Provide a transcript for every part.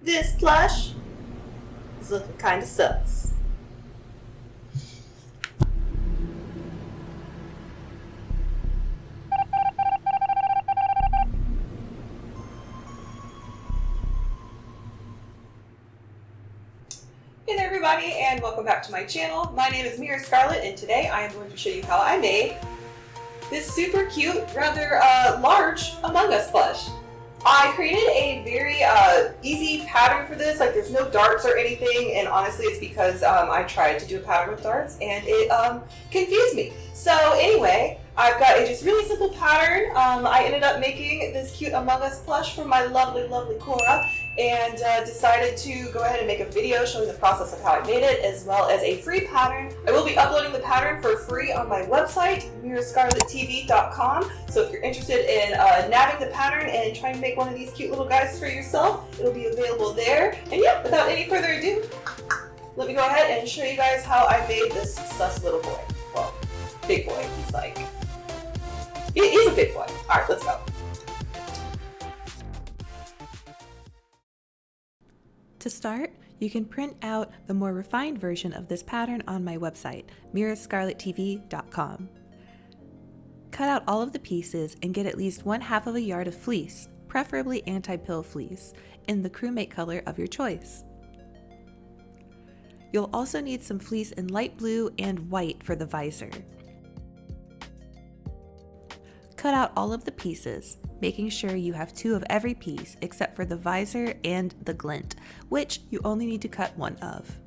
This plush is looking kind of sus. Hey there everybody, and welcome back to my channel. My name is Mira Scarlett, and today I am going to show you how I made this super cute, rather large Among Us plush. I created a very easy pattern for this, like there's no darts or anything, and honestly it's because I tried to do a pattern with darts and it confused me. So anyway, I've got a just really simple pattern. I ended up making this cute Among Us plush for my lovely, lovely Cora, and decided to go ahead and make a video showing the process of how I made it, as well as a free pattern. I will be uploading the pattern for free on my website, mirascarlettv.com. So if you're interested in nabbing the pattern and trying to make one of these cute little guys for yourself, it'll be available there. And yeah, without any further ado, let me go ahead and show you guys how I made this sus little boy. Well, big boy, he's like, he's a big boy. All right, let's go. To start, you can print out the more refined version of this pattern on my website, mirascarlettv.com. Cut out all of the pieces and get at least 1/2 of a yard of fleece, preferably anti-pill fleece, in the crewmate color of your choice. You'll also need some fleece in light blue and white for the visor. Cut out all of the pieces, making sure you have 2 of every piece except for the visor and the glint, which you only need to cut 1 of.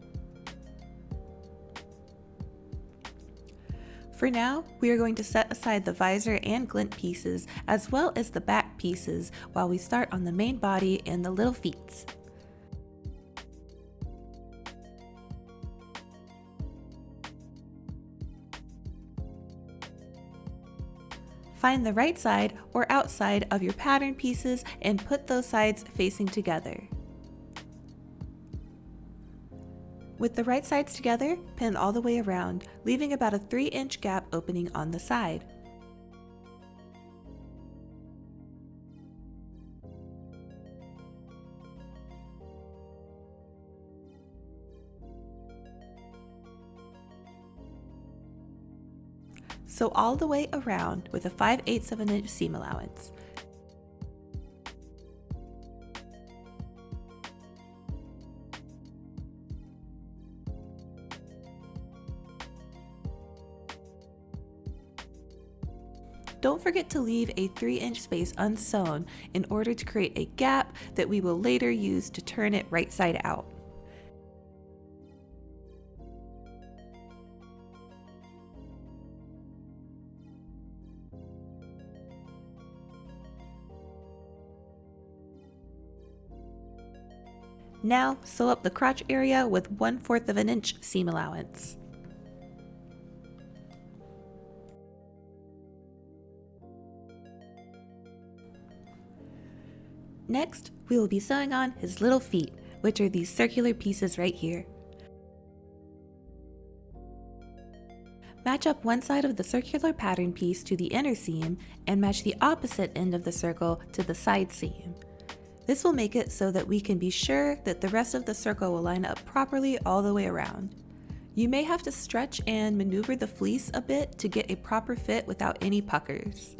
For now, we are going to set aside the visor and glint pieces as well as the back pieces while we start on the main body and the little feet. Find the right side or outside of your pattern pieces and put those sides facing together. With the right sides together, pin all the way around, leaving about a 3-inch gap opening on the side. Sew all the way around with a 5/8 of an inch seam allowance. Don't forget to leave a 3-inch space unsewn in order to create a gap that we will later use to turn it right side out. Now, sew up the crotch area with 1/4 of an inch seam allowance. Next, we will be sewing on his little feet, which are these circular pieces right here. Match up one side of the circular pattern piece to the inner seam and match the opposite end of the circle to the side seam. This will make it so that we can be sure that the rest of the circle will line up properly all the way around. You may have to stretch and maneuver the fleece a bit to get a proper fit without any puckers.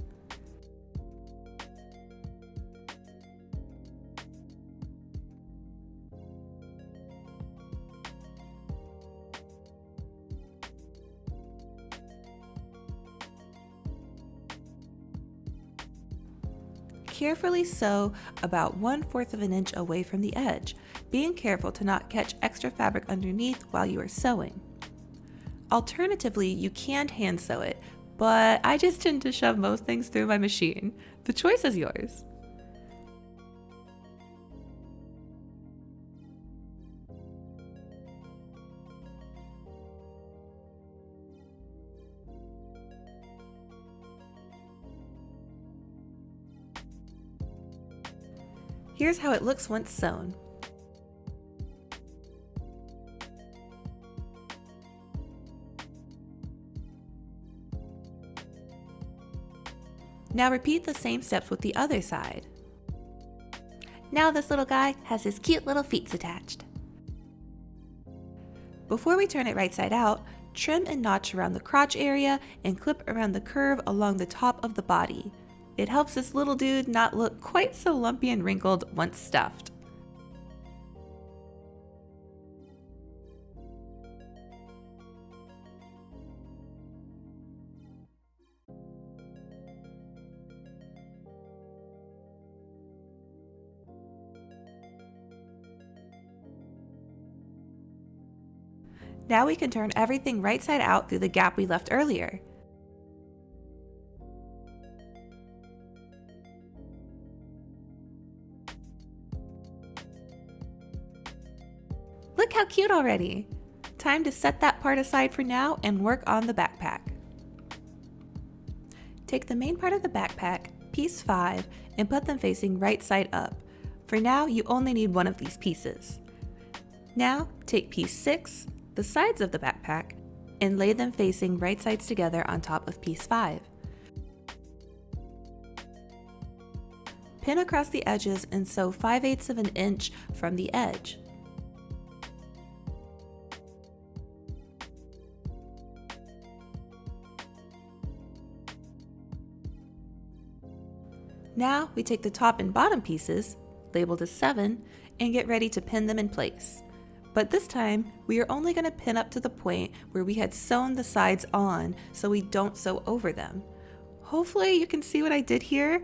Carefully sew about 1/4 of an inch away from the edge, being careful to not catch extra fabric underneath while you are sewing. Alternatively, you can hand sew it, but I just tend to shove most things through my machine. The choice is yours. Here's how it looks once sewn. Now repeat the same steps with the other side. Now this little guy has his cute little feet attached. Before we turn it right side out, trim and notch around the crotch area and clip around the curve along the top of the body. It helps this little dude not look quite so lumpy and wrinkled once stuffed. Now we can turn everything right side out through the gap we left earlier. Look how cute already! Time to set that part aside for now and work on the backpack. Take the main part of the backpack, piece 5, and put them facing right side up. For now, you only need one of these pieces. Now, take piece 6, the sides of the backpack, and lay them facing right sides together on top of piece 5. Pin across the edges and sew 5/8 of an inch from the edge. Now we take the top and bottom pieces, labeled as 7, and get ready to pin them in place. But this time, we are only going to pin up to the point where we had sewn the sides on so we don't sew over them. Hopefully you can see what I did here.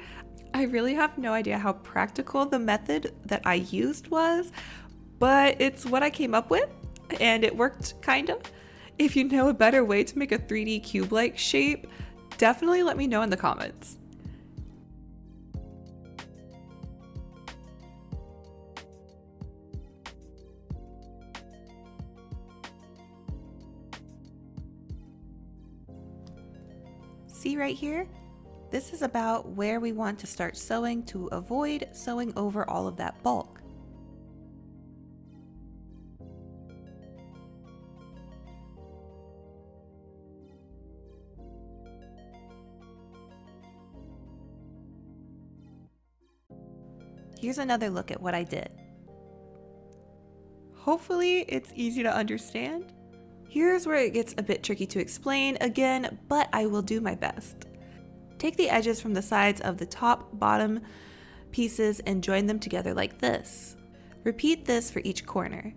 I really have no idea how practical the method that I used was, but it's what I came up with, and it worked kind of. If you know a better way to make a 3D cube-like shape, definitely let me know in the comments. See right here? This is about where we want to start sewing to avoid sewing over all of that bulk. Here's another look at what I did. Hopefully it's easy to understand. Here's where it gets a bit tricky to explain again, but I will do my best. Take the edges from the sides of the top, bottom pieces and join them together like this. Repeat this for each corner.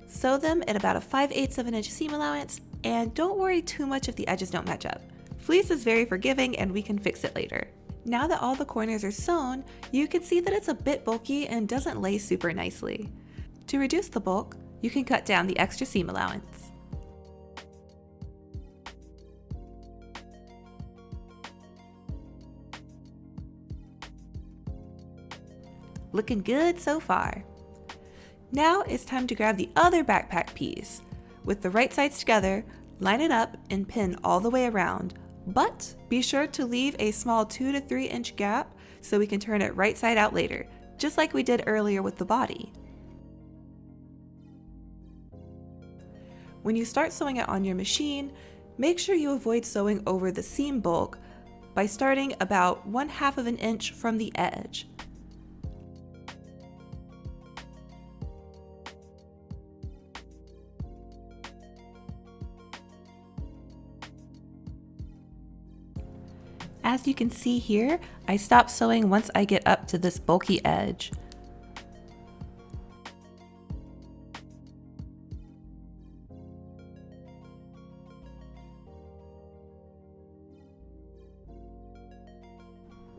Sew them at about a 5/8 of an inch seam allowance, and don't worry too much if the edges don't match up. Fleece is very forgiving and we can fix it later. Now that all the corners are sewn, you can see that it's a bit bulky and doesn't lay super nicely. To reduce the bulk, you can cut down the extra seam allowance. Looking good so far. Now it's time to grab the other backpack piece. With the right sides together, line it up and pin all the way around. But be sure to leave a small 2 to 3 inch gap so we can turn it right side out later, just like we did earlier with the body. When you start sewing it on your machine, make sure you avoid sewing over the seam bulk by starting about 1/2 of an inch from the edge. As you can see here, I stop sewing once I get up to this bulky edge.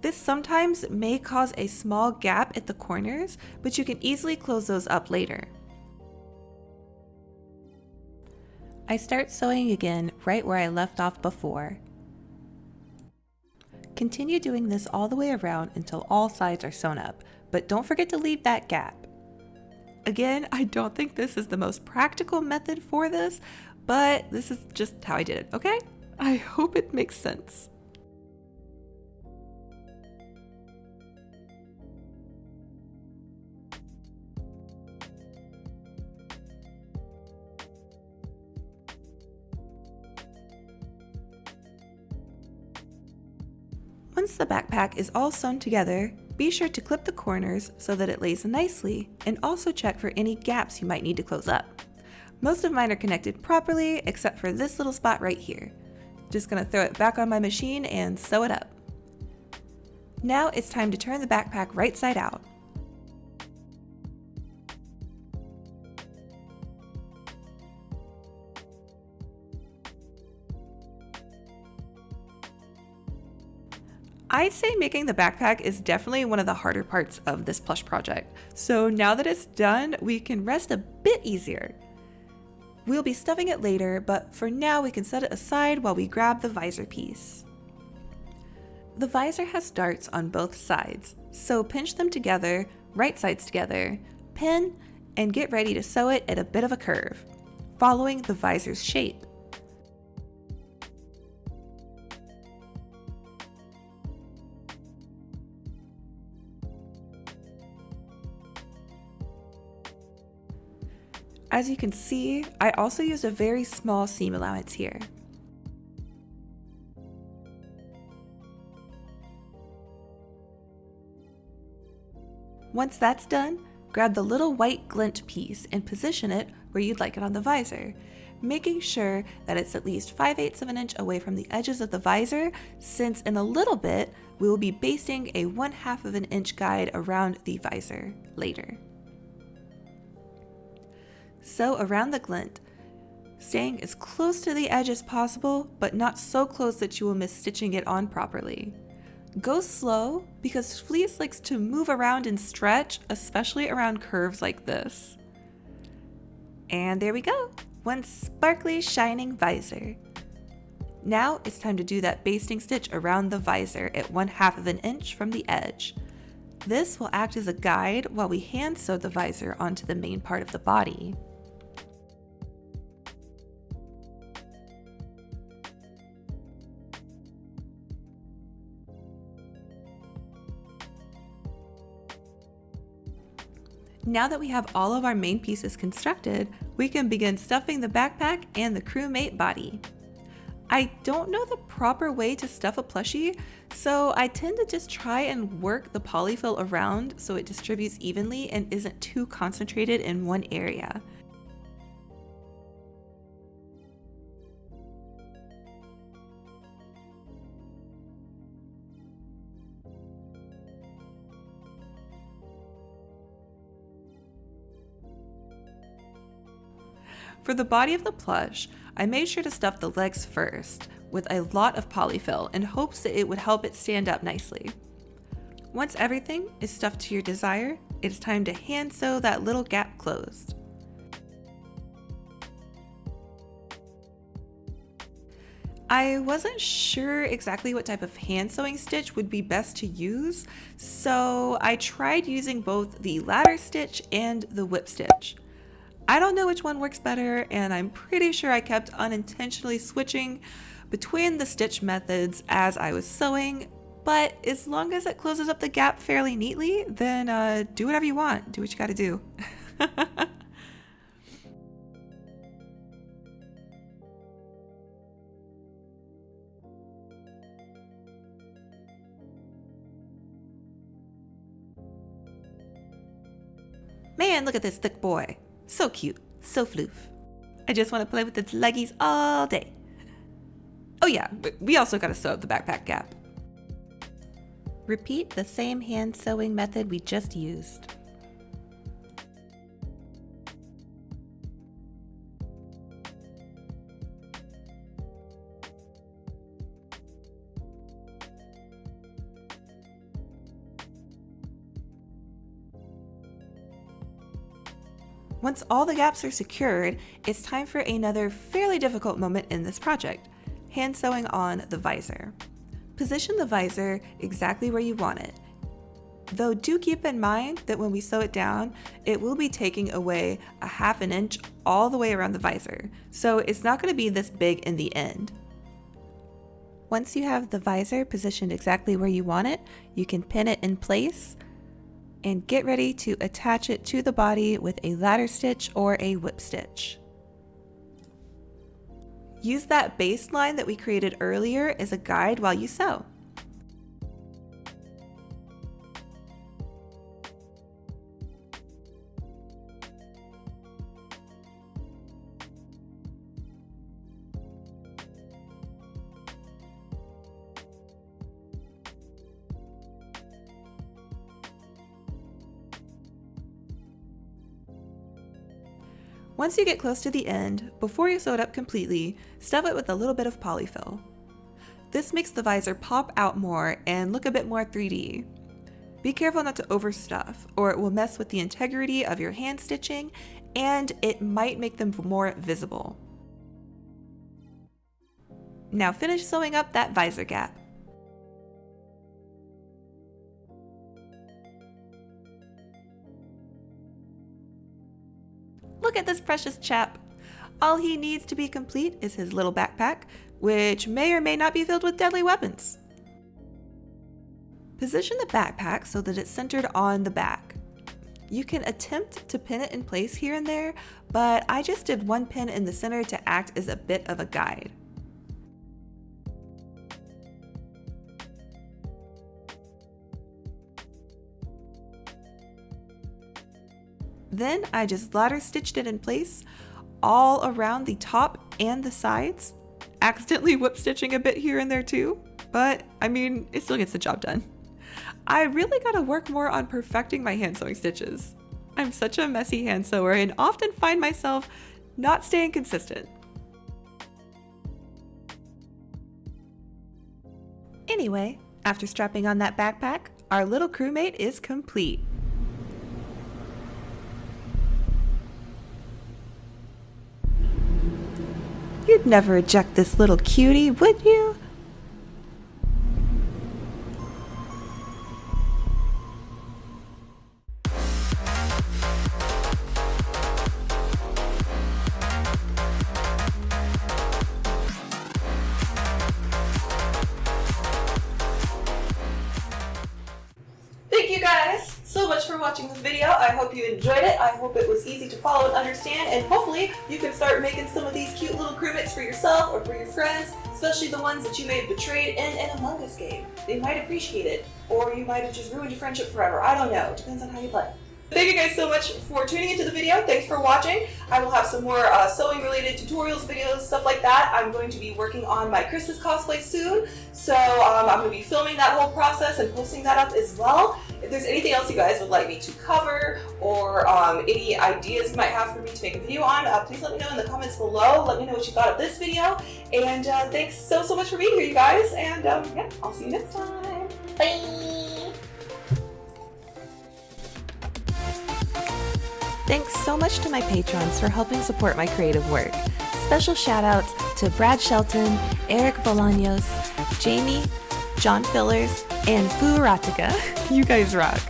This sometimes may cause a small gap at the corners, but you can easily close those up later. I start sewing again right where I left off before. Continue doing this all the way around until all sides are sewn up, but don't forget to leave that gap. Again, I don't think this is the most practical method for this, but this is just how I did it, okay? I hope it makes sense. Once the backpack is all sewn together, be sure to clip the corners so that it lays nicely, and also check for any gaps you might need to close up. Most of mine are connected properly except for this little spot right here. Just gonna throw it back on my machine and sew it up. Now it's time to turn the backpack right side out. I'd say making the backpack is definitely one of the harder parts of this plush project. So now that it's done, we can rest a bit easier. We'll be stuffing it later, but for now we can set it aside while we grab the visor piece. The visor has darts on both sides, so pinch them together, right sides together, pin, and get ready to sew it at a bit of a curve, following the visor's shape. As you can see, I also used a very small seam allowance here. Once that's done, grab the little white glint piece and position it where you'd like it on the visor, making sure that it's at least 5/8 of an inch away from the edges of the visor, since in a little bit we will be basting a 1/2 of an inch guide around the visor later. Sew around the glint, staying as close to the edge as possible, but not so close that you will miss stitching it on properly. Go slow because fleece likes to move around and stretch, especially around curves like this. And there we go, one sparkly, shining visor. Now it's time to do that basting stitch around the visor at 1/2 of an inch from the edge. This will act as a guide while we hand sew the visor onto the main part of the body. Now that we have all of our main pieces constructed, we can begin stuffing the backpack and the crewmate body. I don't know the proper way to stuff a plushie, so I tend to just try and work the polyfill around so it distributes evenly and isn't too concentrated in one area. For the body of the plush, I made sure to stuff the legs first with a lot of polyfill in hopes that it would help it stand up nicely. Once everything is stuffed to your desire, it's time to hand sew that little gap closed. I wasn't sure exactly what type of hand sewing stitch would be best to use, so I tried using both the ladder stitch and the whip stitch. I don't know which one works better, and I'm pretty sure I kept unintentionally switching between the stitch methods as I was sewing, but as long as it closes up the gap fairly neatly, then do whatever you want. Do what you gotta do. Man, look at this thick boy. So cute, so floof. I just want to play with its leggies all day. Oh yeah, we also gotta sew up the backpack gap. Repeat the same hand sewing method we just used. Once all the gaps are secured, it's time for another fairly difficult moment in this project, hand sewing on the visor. Position the visor exactly where you want it. Though do keep in mind that when we sew it down, it will be taking away 1/2 an inch all the way around the visor, so it's not going to be this big in the end. Once you have the visor positioned exactly where you want it, you can pin it in place and get ready to attach it to the body with a ladder stitch or a whip stitch. Use that baseline that we created earlier as a guide while you sew. Once you get close to the end, before you sew it up completely, stuff it with a little bit of polyfill. This makes the visor pop out more and look a bit more 3D. Be careful not to overstuff, or it will mess with the integrity of your hand stitching, and it might make them more visible. Now finish sewing up that visor gap. Look at this precious chap. All he needs to be complete is his little backpack, which may or may not be filled with deadly weapons. Position the backpack so that it's centered on the back. You can attempt to pin it in place here and there, but I just did one pin in the center to act as a bit of a guide. Then I just ladder stitched it in place all around the top and the sides, accidentally whip stitching a bit here and there too, but I mean, it still gets the job done. I really gotta work more on perfecting my hand sewing stitches. I'm such a messy hand sewer and often find myself not staying consistent. Anyway, after strapping on that backpack, our little crewmate is complete. You'd never eject this little cutie, would you? Thank you guys so much for watching this video. I hope you enjoyed it. I hope it was easy to follow and understand, and hopefully you can start making some of these cute little crewmates for yourself or for your friends, especially the ones that you may have betrayed in an Among Us game. They might appreciate it, or you might have just ruined your friendship forever. I don't know. It depends on how you play. Thank you guys so much for tuning into the video. Thanks for watching. I will have some more sewing related tutorials, videos, stuff like that. I'm going to be working on my Christmas cosplay soon, so I'm going to be filming that whole process and posting that up as well. If there's anything else you guys would like me to cover, or any ideas you might have for me to make a video on, please let me know in the comments below. Let me know what you thought of this video, and thanks so much for being here, you guys, and yeah, I'll see you next time. Bye! Thanks so much to my patrons for helping support my creative work. Special shout outs to Brad Shelton, Eric Bolaños, Jamie, John Fillers, and Fuaratica. You guys rock.